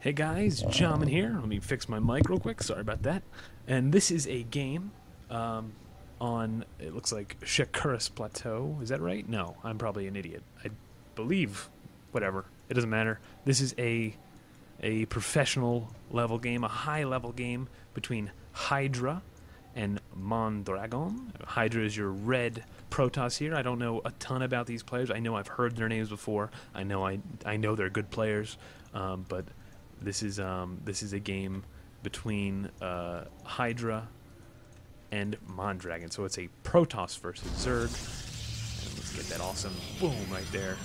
Hey guys, Jamin here. Let me fix my mic real quick. Sorry about that. And this is a game on, it looks like Shakuras Plateau. Is that right? No, I'm probably an idiot. I believe, whatever. It doesn't matter. This is a professional level game, a high level game between Hydra and Mondragon. Hydra is your red Protoss here. I don't know a ton about these players. I know I've heard their names before. I know they're good players, but this is a game between Hydra and Mondragon. So it's a Protoss versus Zerg. And let's get that awesome boom right there.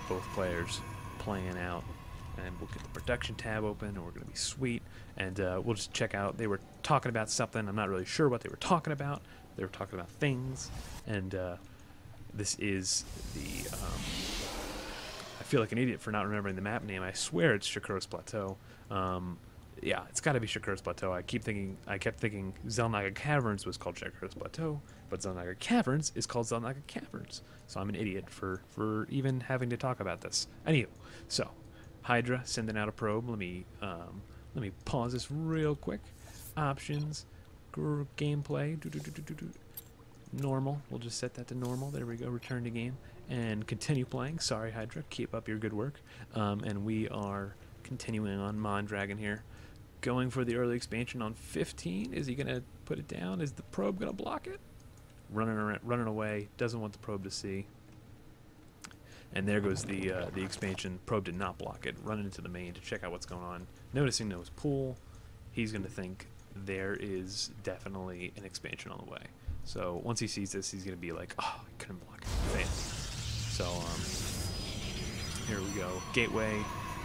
Both players playing out. And we'll get the production tab open, and we're going to be sweet. And we'll just check out. They were talking about something. I'm not really sure what they were talking about. They were talking about things. And this is the... I feel like an idiot for not remembering the map name. I swear it's Shakuras Plateau. Yeah, it's got to be Shakuras Plateau. I kept thinking Xel'Naga Caverns was called Shakuras Plateau, but Xel'Naga Caverns is called Xel'Naga Caverns. So I'm an idiot for even having to talk about this. Anywho, so Hydra sending out a probe. Let me pause this real quick. Options, gameplay, normal. We'll just set that to normal. There we go. Return to game and continue playing. Sorry, Hydra. Keep up your good work. And we are continuing on Mondragon here. Going for the early expansion on 15. Is he going to put it down? Is the probe going to block it? Running away. Doesn't want the probe to see. And there goes the expansion. Probe did not block it. Running into the main to check out what's going on. Noticing there was pool. He's going to think there is definitely an expansion on the way. So once he sees this, he's going to be like, oh, I couldn't block it. Fail. So here we go. Gateway.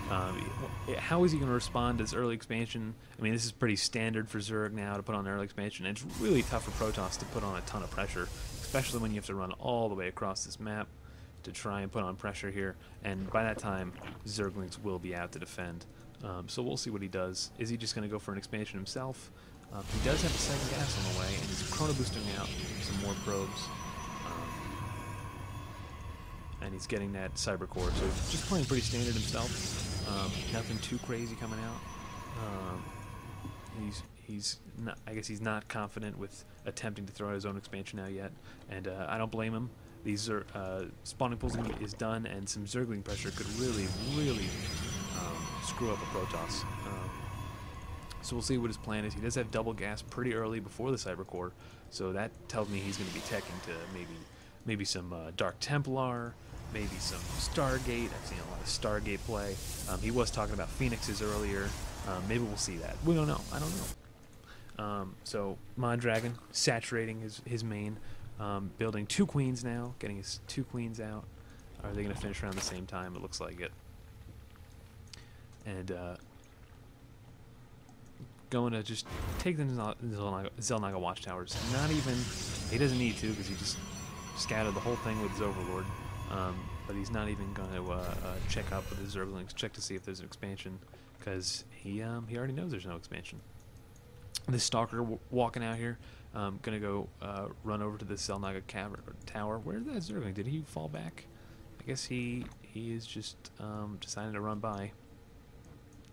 How is he going to respond to this early expansion? I mean, this is pretty standard for Zerg now to put on early expansion. And it's really tough for Protoss to put on a ton of pressure, especially when you have to run all the way across this map to try and put on pressure here. And by that time, Zerglings will be out to defend. So we'll see what he does. Is he just going to go for an expansion himself? He does have a second gas on the way, and he's chrono boosting out some more probes. And he's getting that cyber core, so just playing pretty standard himself. Nothing too crazy coming out. He's not, I guess he's not confident with attempting to throw out his own expansion out yet, and I don't blame him. These are spawning pools is done, and some Zergling pressure could really screw up a Protoss. So we'll see what his plan is. He does have double gas pretty early before the cyber core, so that tells me he's going to be teching to maybe some Dark Templar, maybe some Stargate. I've seen a lot of Stargate play. He was talking about Phoenixes earlier. Maybe we'll see that. We don't know. I don't know. So Mondragon saturating his main, building 2 queens now, getting his 2 queens out. Are they going to finish around the same time? It looks like it. And going to just take the Xel'Naga watchtowers. Not even, he doesn't need to because he just scattered the whole thing with his Overlord. But he's not even going to check up with his Zerglings, check to see if there's an expansion, because he already knows there's no expansion. This Stalker walking out here, gonna go run over to the Xel'Naga tower. Where's that Zergling? Did he fall back? I guess he is just deciding to run by.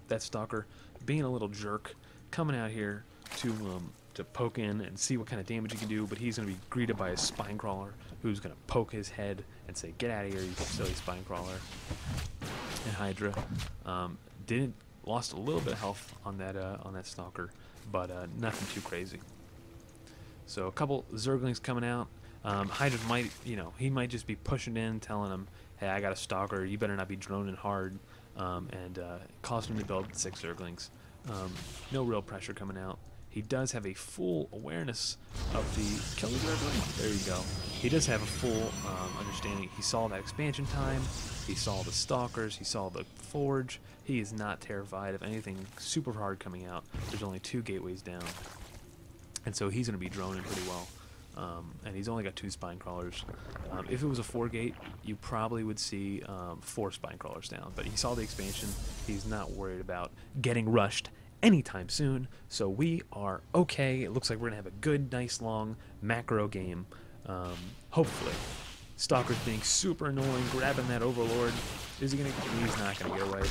That Stalker being a little jerk, coming out here to poke in and see what kind of damage he can do, but he's going to be greeted by a spine crawler who's going to poke his head and say, "Get out of here, you silly spine crawler." And Hydra lost a little bit of health on that Stalker, but nothing too crazy. So a couple Zerglings coming out. Hydra might, he might just be pushing in, telling him, "Hey, I got a Stalker. You better not be droning hard," and causing him to build 6 Zerglings. No real pressure coming out. He does have a full awareness of the kill the Zergling. There you go. He does have a full understanding. He saw that expansion time. He saw the Stalkers. He saw the Forge. He is not terrified of anything super hard coming out. There's only 2 gateways down. And so he's going to be droning pretty well. And he's only got 2 spine crawlers. If it was a 4-gate, you probably would see 4 spine crawlers down. But he saw the expansion. He's not worried about getting rushed anytime soon. So we are okay. It looks like we're going to have a good, nice, long macro game. Hopefully. Stalker's being super annoying, grabbing that Overlord. Is he gonna? He's not gonna get away.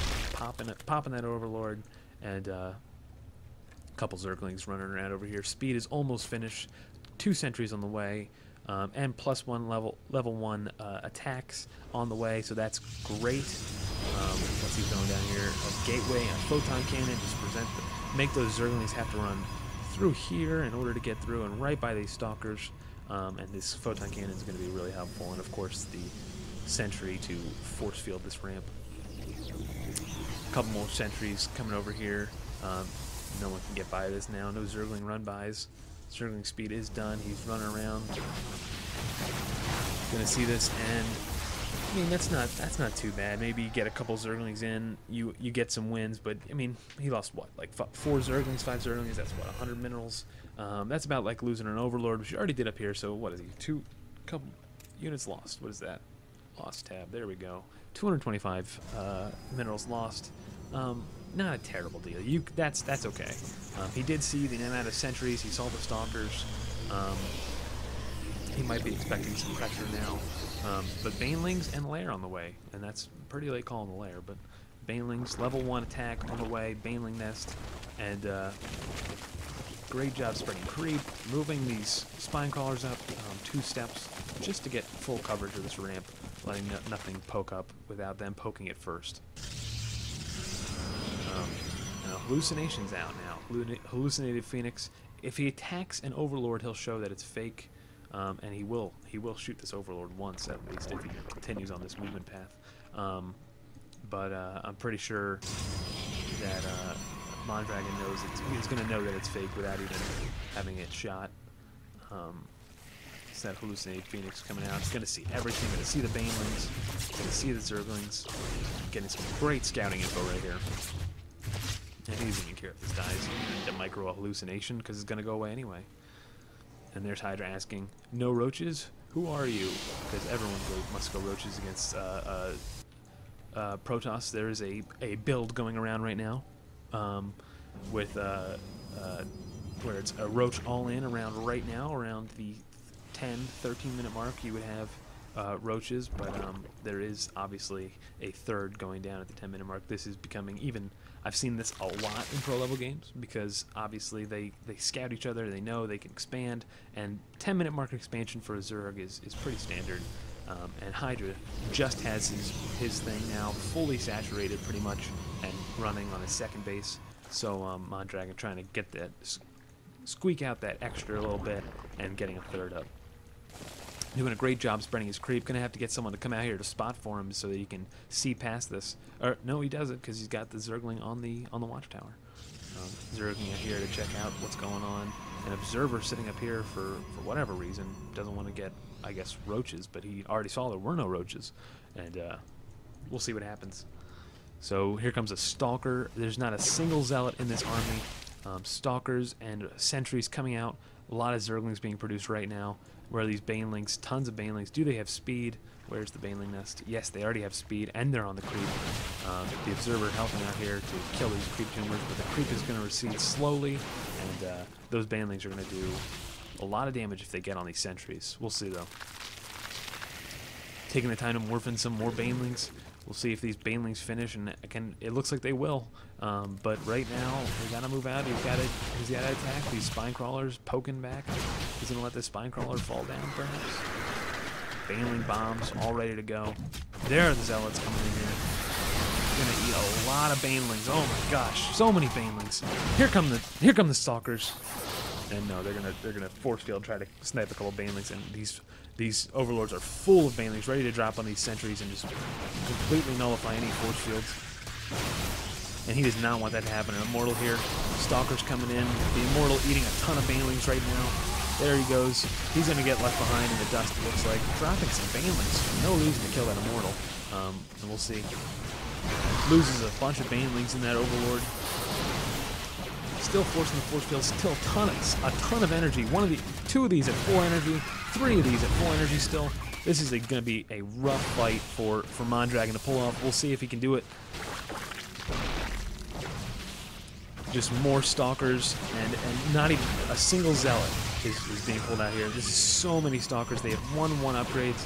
Popping that Overlord, and a couple Zerglings running around over here. Speed is almost finished. 2 sentries on the way, and +1 level 1 attacks on the way. So that's great. Let's see going down here. A gateway and a photon cannon. Just make those Zerglings have to run through here in order to get through and right by these Stalkers. And this photon cannon is going to be really helpful, and of course the sentry to force field this ramp. A couple more sentries coming over here. No one can get by this now. No Zergling run-bys. Zergling speed is done. He's running around. Gonna see this, and I mean that's not too bad. Maybe you get a couple Zerglings in, you get some wins, but I mean he lost what, like 4 Zerglings, 5 Zerglings. That's what, 100 minerals. That's about like losing an Overlord, which you already did up here. So what is he? Couple units lost. What is that? Lost tab. There we go. 225 minerals lost. Not a terrible deal. That's okay. He did see the amount of sentries. He saw the Stalkers. He might be expecting some pressure now. But Banelings and Lair on the way, and that's pretty late calling the Lair. But Banelings, level 1 attack on the way. Baneling nest, and great job spreading creep, moving these spine crawlers up 2 steps just to get full coverage of this ramp, letting nothing poke up without them poking it first. Hallucination's out now. Hallucinated Phoenix. If he attacks an Overlord, he'll show that it's fake, and he will shoot this Overlord once at least if he continues on this movement path. But I'm pretty sure that Mondragon knows he's going to know that it's fake without even having it shot. It's that Hallucinated Phoenix coming out. It's going to see everything. Going to see the Banelings. Going to see the Zerglings. Getting some great scouting info right here. And he doesn't even care if this dies. He's going to micro a hallucination because it's going to go away anyway. And there's Hydra asking, "No roaches? Who are you?" Because everyone must go roaches against Protoss. There is a build going around right now with where it's a roach all in around right now, around the 10-13 minute mark. You would have roaches, but there is obviously a third going down at the 10-minute mark. This is becoming even. I've seen this a lot in pro level games because obviously they scout each other, they know they can expand, and 10-minute mark expansion for a Zerg is pretty standard. And Hydra just has his thing now fully saturated pretty much and running on his second base. So Mondragon trying to get that, squeak out that extra a little bit and getting a third up. Doing a great job spreading his creep. Gonna have to get someone to come out here to spot for him so that he can see past this. Or no, he doesn't because he's got the Zergling on the watchtower. Zergling out here to check out what's going on. An observer sitting up here for whatever reason doesn't want to get, I guess, roaches, but he already saw there were no roaches, and we'll see what happens. So here comes a Stalker. There's not a single Zealot in this army. Stalkers and sentries coming out. A lot of Zerglings being produced right now. Where are these Banelings? Tons of Banelings. Do they have speed? Where's the Baneling nest? Yes, they already have speed, and they're on the creep. The Observer helping out here to kill these creep tumors, but the creep is going to recede slowly, and those Banelings are going to do a lot of damage if they get on these sentries. We'll see, though. Taking the time to morph in some more Banelings. We'll see if these Banelings finish, and it looks like they will. But right now, we gotta move out. He's gotta attack these spine crawlers, poking back. He's gonna let this spine crawler fall down, perhaps. Baneling bombs, all ready to go. There are the Zealots coming in here. Gonna eat a lot of Banelings. Oh my gosh, so many Banelings. Here come the Stalkers. And no, they're gonna force field, try to snipe a couple Banelings, and these Overlords are full of Banelings, ready to drop on these sentries and just completely nullify any force fields. And he does not want that to happen. An Immortal here. Stalker's coming in. The Immortal eating a ton of Banelings right now. There he goes. He's going to get left behind in the dust, it looks like. Dropping some Banelings. No reason to kill that Immortal. And we'll see. Loses a bunch of Banelings in that Overlord. Still forcing the force field. Still a ton of energy. Two of these at full energy. 3 of these at full energy still. This is going to be a rough fight for Mondragon to pull off. We'll see if he can do it. Just more Stalkers and not even a single Zealot. is being pulled out here. This is so many Stalkers. They have 1-1 upgrades.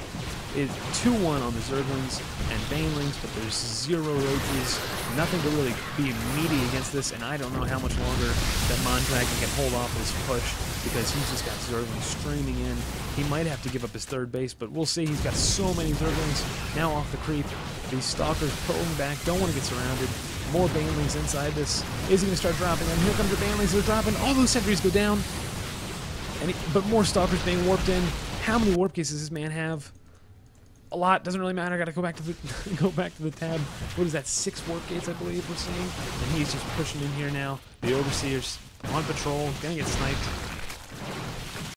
It's 2-1 on the Zerglings and Banelings, but there's 0 Roaches. Nothing to really be meaty against this, and I don't know how much longer that Mondragon can hold off this push, because he's just got Zerglings streaming in. He might have to give up his third base, but we'll see. He's got so many Zerglings now off the creep. These Stalkers pulling back, don't want to get surrounded. More Banelings inside this. Is he going to start dropping them? Here comes the Banelings. They're dropping. All those sentries go down. But more Stalkers being warped in. How many warp cases does this man have? A lot. Doesn't really matter. Got to go back to the tab. What is that? 6 warp gates, I believe we're seeing. And he's just pushing in here now. The Overseer's on patrol. Gonna get sniped.